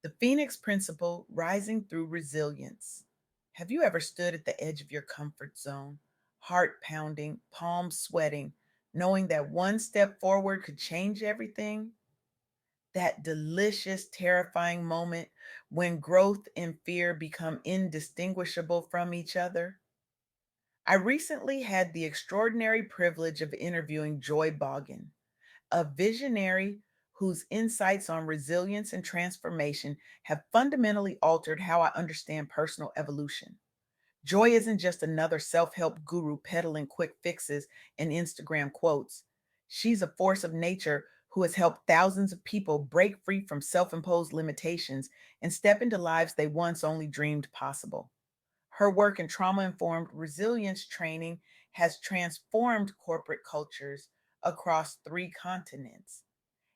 The Phoenix Principle, rising through resilience. Have you ever stood at the edge of your comfort zone, heart pounding, palms sweating, knowing that one step forward could change everything? That delicious, terrifying moment when growth and fear become indistinguishable from each other? I recently had the extraordinary privilege of interviewing Joy Boggan, a visionary whose insights on resilience and transformation have fundamentally altered how I understand personal evolution. Joy isn't just another self help guru peddling quick fixes and Instagram quotes. She's a force of nature who has helped thousands of people break free from self imposed limitations and step into lives they once only dreamed possible. Her work in trauma informed resilience training has transformed corporate cultures across three continents,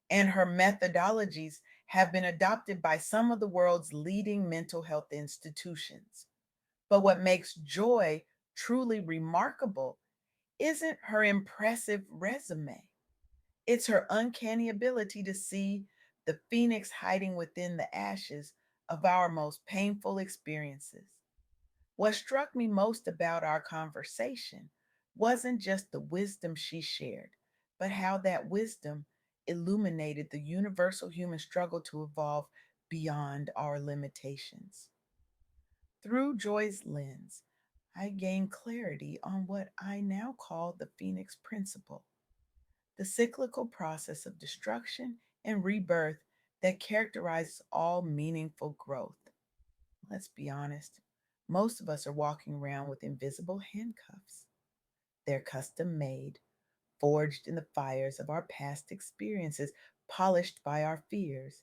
and her methodologies have been adopted by some of the world's leading mental health institutions. But what makes Joy truly remarkable isn't her impressive resume, it's her uncanny ability to see the phoenix hiding within the ashes of our most painful experiences. What struck me most about our conversation wasn't just the wisdom she shared, but how that wisdom illuminated the universal human struggle to evolve beyond our limitations. Through Joy's lens, I gained clarity on what I now call the Phoenix Principle, the cyclical process of destruction and rebirth that characterizes all meaningful growth. Let's be honest, most of us are walking around with invisible handcuffs. They're custom made, forged in the fires of our past experiences, polished by our fears,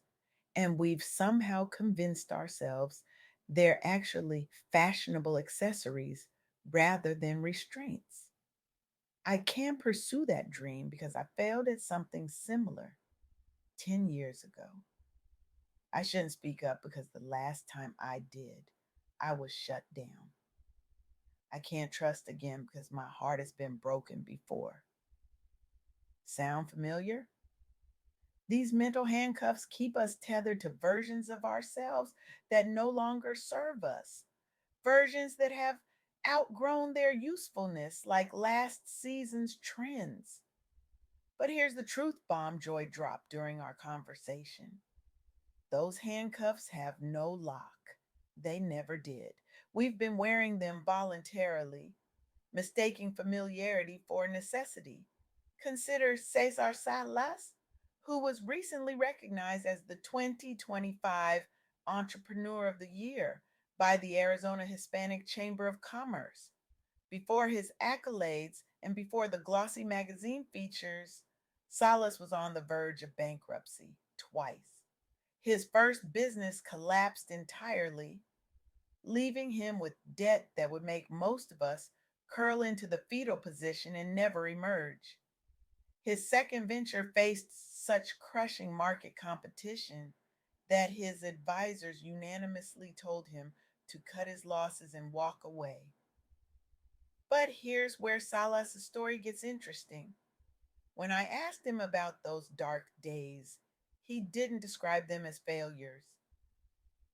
and we've somehow convinced ourselves they're actually fashionable accessories rather than restraints. I can pursue that dream because I failed at something similar 10 years ago. I shouldn't speak up because the last time I did, I was shut down. I can't trust again because my heart has been broken before. Sound familiar? These mental handcuffs keep us tethered to versions of ourselves that no longer serve us, versions that have outgrown their usefulness, like last season's trends. But here's the truth bomb Joy dropped during our conversation: those handcuffs have no lock. They never did. We've been wearing them voluntarily, mistaking familiarity for necessity. Consider Cesar Salas, who was recently recognized as the 2025 Entrepreneur of the Year by the Arizona Hispanic Chamber of Commerce. Before his accolades and before the glossy magazine features, Salas was on the verge of bankruptcy twice. His first business collapsed entirely, leaving him with debt that would make most of us curl into the fetal position and never emerge. His second venture faced such crushing market competition that his advisors unanimously told him to cut his losses and walk away. But here's where Salas' story gets interesting. When I asked him about those dark days, he didn't describe them as failures.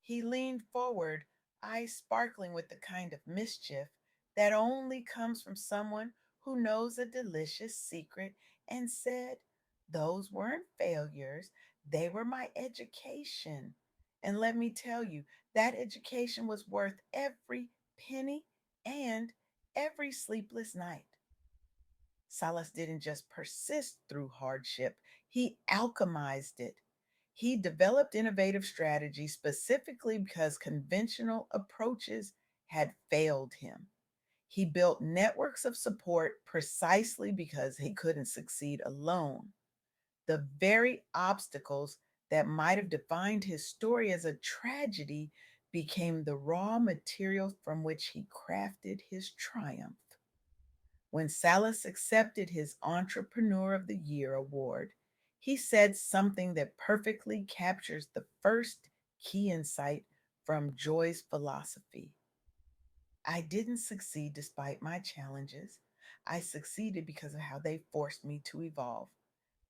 He leaned forward, eyes sparkling with the kind of mischief that only comes from someone who knows a delicious secret, and said, "Those weren't failures, they were my education. And let me tell you, that education was worth every penny and every sleepless night." Salas didn't just persist through hardship, he alchemized it. He developed innovative strategies specifically because conventional approaches had failed him. He built networks of support precisely because he couldn't succeed alone. The very obstacles that might have defined his story as a tragedy became the raw material from which he crafted his triumph. When Salas accepted his Entrepreneur of the Year award, he said something that perfectly captures the first key insight from Joy's philosophy. "I didn't succeed despite my challenges. I succeeded because of how they forced me to evolve."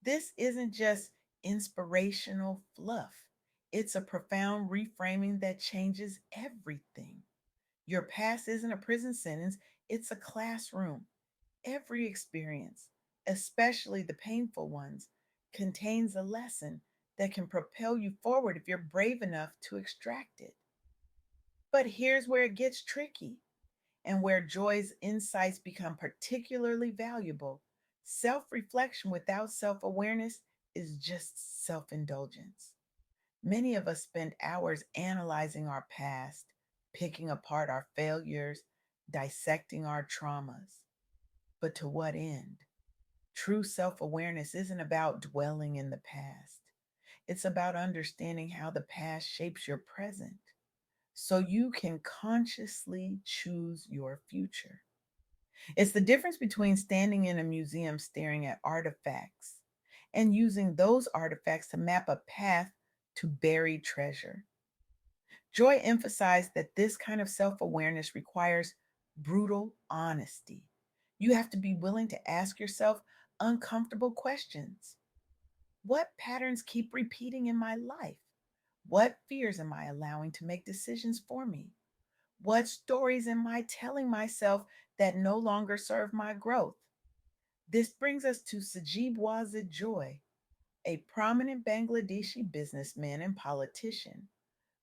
This isn't just inspirational fluff, It's a profound reframing that changes everything. Your past isn't a prison sentence, it's a classroom. Every experience, especially the painful ones, contains a lesson that can propel you forward if you're brave enough to extract it. But here's where it gets tricky and where Joy's insights become particularly valuable. Self reflection without self awareness is just self indulgence. Many of us spend hours analyzing our past, picking apart our failures, dissecting our traumas. But to what end? True self awareness isn't about dwelling in the past, it's about understanding how the past shapes your present so you can consciously choose your future. It's the difference between standing in a museum staring at artifacts and using those artifacts to map a path to buried treasure. Joy emphasized that this kind of self awareness requires brutal honesty. You have to be willing to ask yourself uncomfortable questions. What patterns keep repeating in my life? What fears am I allowing to make decisions for me? What stories am I telling myself that no longer serve my growth? This brings us to Sajib Wazid Joy, a prominent Bangladeshi businessman and politician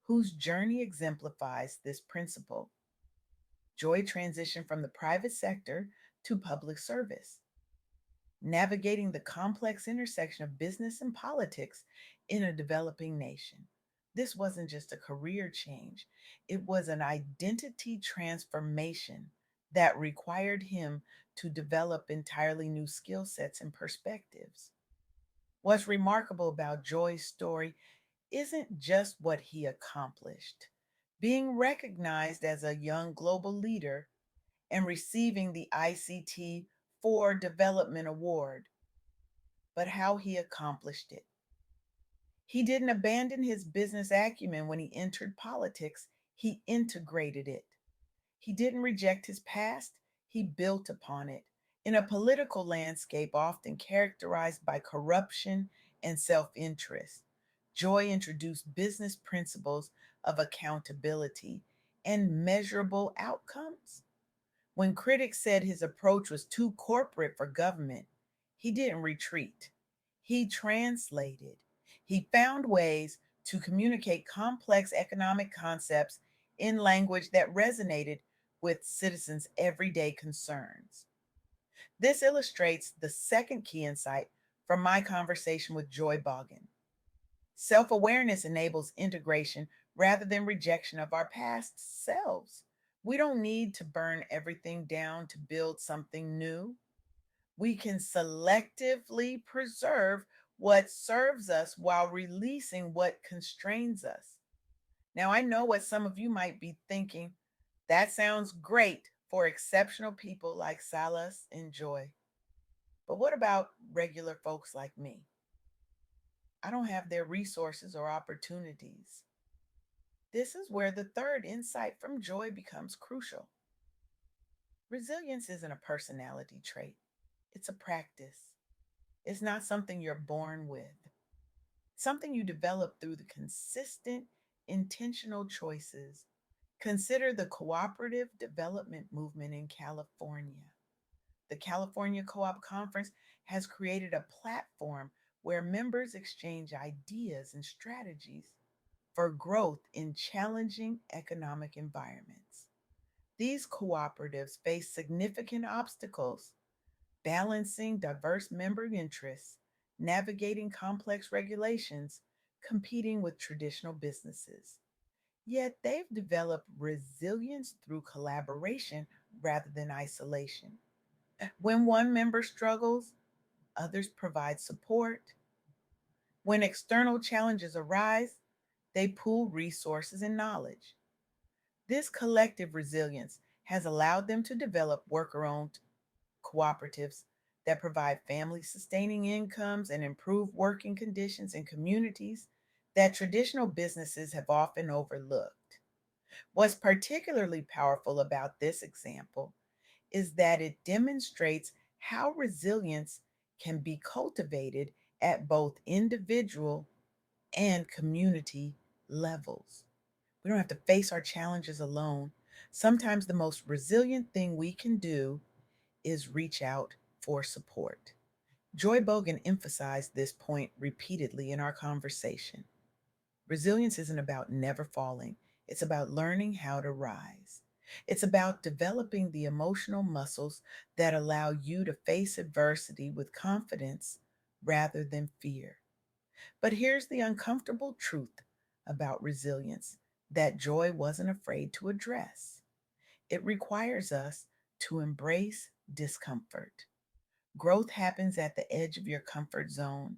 whose journey exemplifies this principle. Joy transitioned from the private sector to public service, navigating the complex intersection of business and politics in a developing nation. This wasn't just a career change, it was an identity transformation that required him to develop entirely new skill sets and perspectives. What's remarkable about Joy's story isn't just what he accomplished. Being recognized as a young global leader and receiving the ICT for Development Award, but how he accomplished it. He didn't abandon his business acumen when he entered politics, he integrated it. He didn't reject his past, he built upon it. In a political landscape often characterized by corruption and self interest, Joy introduced business principles of accountability and measurable outcomes. When critics said his approach was too corporate for government, he didn't retreat. He translated. He found ways to communicate complex economic concepts in language that resonated with citizens' everyday concerns. This illustrates the second key insight from my conversation with Joy Boggan. Self awareness enables integration rather than rejection of our past selves. We don't need to burn everything down to build something new. We can selectively preserve what serves us while releasing what constrains us. Now, I know what some of you might be thinking. That sounds great for exceptional people like Salas and Joy. But what about regular folks like me? I don't have their resources or opportunities. This is where the third insight from Joy becomes crucial. Resilience isn't a personality trait, it's a practice. It's not something you're born with, something you develop through the consistent, intentional choices. Consider the cooperative development movement in California. The California Co op Conference has created a platform where members exchange ideas and strategies for growth in challenging economic environments. These cooperatives face significant obstacles, balancing diverse member interests, navigating complex regulations, competing with traditional businesses. Yet they've developed resilience through collaboration rather than isolation. When one member struggles, others provide support. When external challenges arise, they pool resources and knowledge. This collective resilience has allowed them to develop worker owned cooperatives that provide family sustaining incomes and improve working conditions in communities that traditional businesses have often overlooked. What's particularly powerful about this example is that it demonstrates how resilience can be cultivated at both individual and community levels. We don't have to face our challenges alone. Sometimes the most resilient thing we can do is reach out for support. Joy Boggan emphasized this point repeatedly in our conversation. Resilience isn't about never falling, it's about learning how to rise. It's about developing the emotional muscles that allow you to face adversity with confidence rather than fear. But here's the uncomfortable truth about resilience that Joy wasn't afraid to address. It requires us to embrace discomfort. Growth happens at the edge of your comfort zone,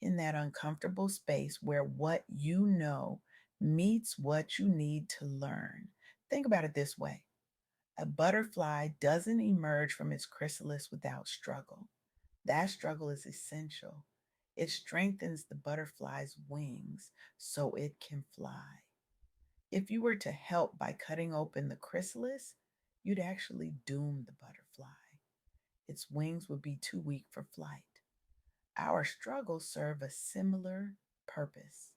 in that uncomfortable space where what you know meets what you need to learn. Think about it this way: a butterfly doesn't emerge from its chrysalis without struggle. That struggle is essential. It strengthens the butterfly's wings so it can fly. If you were to help by cutting open the chrysalis, you'd actually doom the butterfly. Its wings would be too weak for flight. Our struggles serve a similar purpose.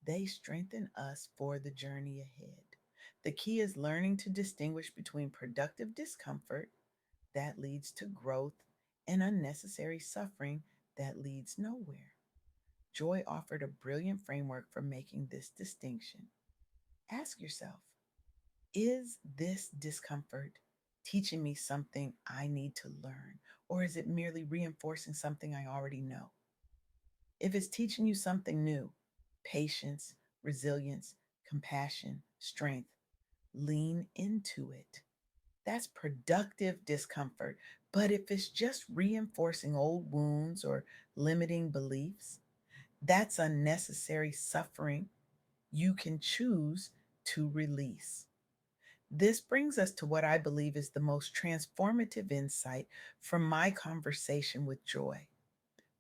They strengthen us for the journey ahead. The key is learning to distinguish between productive discomfort that leads to growth and unnecessary suffering that leads nowhere. Joy offered a brilliant framework for making this distinction. Ask yourself, is this discomfort teaching me something I need to learn, or is it merely reinforcing something I already know? If it's teaching you something new, patience, resilience, compassion, strength, lean into it. That's productive discomfort. But if it's just reinforcing old wounds or limiting beliefs, that's unnecessary suffering you can choose to release. This brings us to what I believe is the most transformative insight from my conversation with Joy.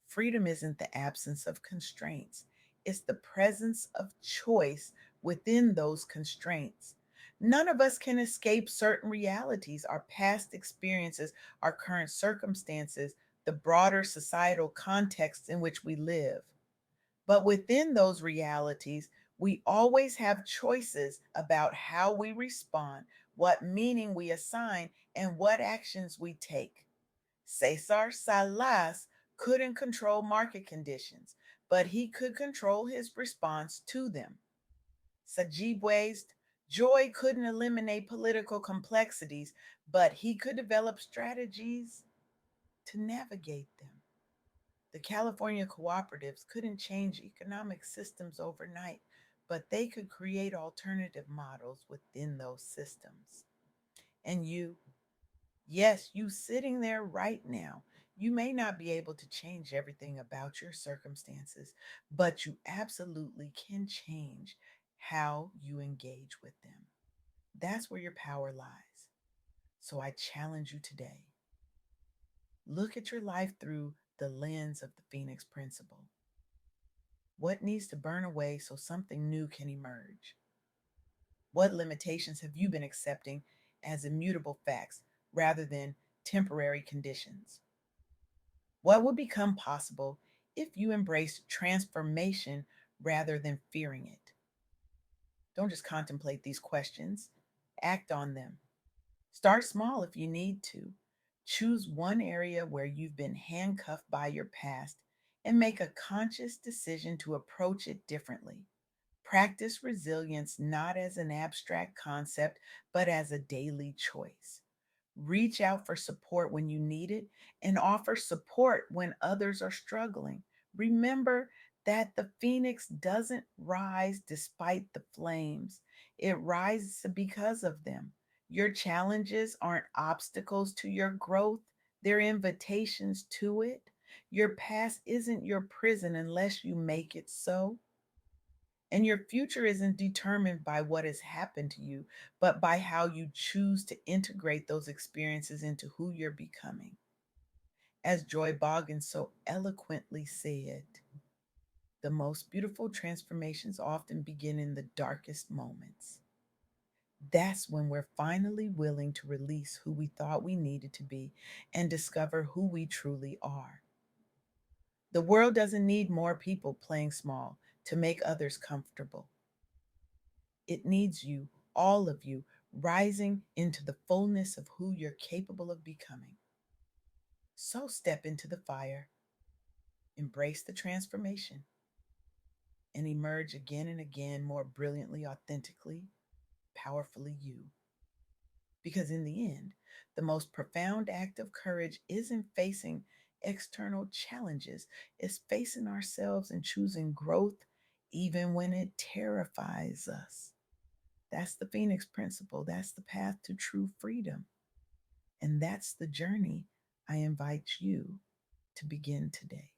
Freedom isn't the absence of constraints, it's the presence of choice within those constraints. None of us can escape certain realities, our past experiences, our current circumstances, the broader societal context in which we live. But within those realities, we always have choices about how we respond, what meaning we assign, and what actions we take. Cesar Salas couldn't control market conditions, but he could control his response to them. Sajibwe's Joy couldn't eliminate political complexities, but he could develop strategies to navigate them. The California cooperatives couldn't change economic systems overnight, but they could create alternative models within those systems. And you, yes, you sitting there right now, you may not be able to change everything about your circumstances, but you absolutely can change how you engage with them. That's where your power lies. So I challenge you today: look at your life through the lens of the Phoenix Principle. What needs to burn away so something new can emerge? What limitations have you been accepting as immutable facts rather than temporary conditions? What would become possible if you embraced transformation rather than fearing it? Don't just contemplate these questions, act on them. Start small if you need to. Choose one area where you've been handcuffed by your past and make a conscious decision to approach it differently. Practice resilience not as an abstract concept, but as a daily choice. Reach out for support when you need it and offer support when others are struggling. Remember that the phoenix doesn't rise despite the flames, it rises because of them. Your challenges aren't obstacles to your growth, they're invitations to it. Your past isn't your prison unless you make it so. And your future isn't determined by what has happened to you, but by how you choose to integrate those experiences into who you're becoming. As Joy Boggan so eloquently said, the most beautiful transformations often begin in the darkest moments. That's when we're finally willing to release who we thought we needed to be and discover who we truly are. The world doesn't need more people playing small. to make others comfortable. It needs you, all of you, rising into the fullness of who you're capable of becoming. So step into the fire, embrace the transformation, and emerge again and again more brilliantly, authentically, powerfully you. Because in the end, the most profound act of courage isn't facing external challenges, it's facing ourselves and choosing growth even when it terrifies us. That's the Phoenix Principle. That's the path to true freedom. And that's the journey I invite you to begin today.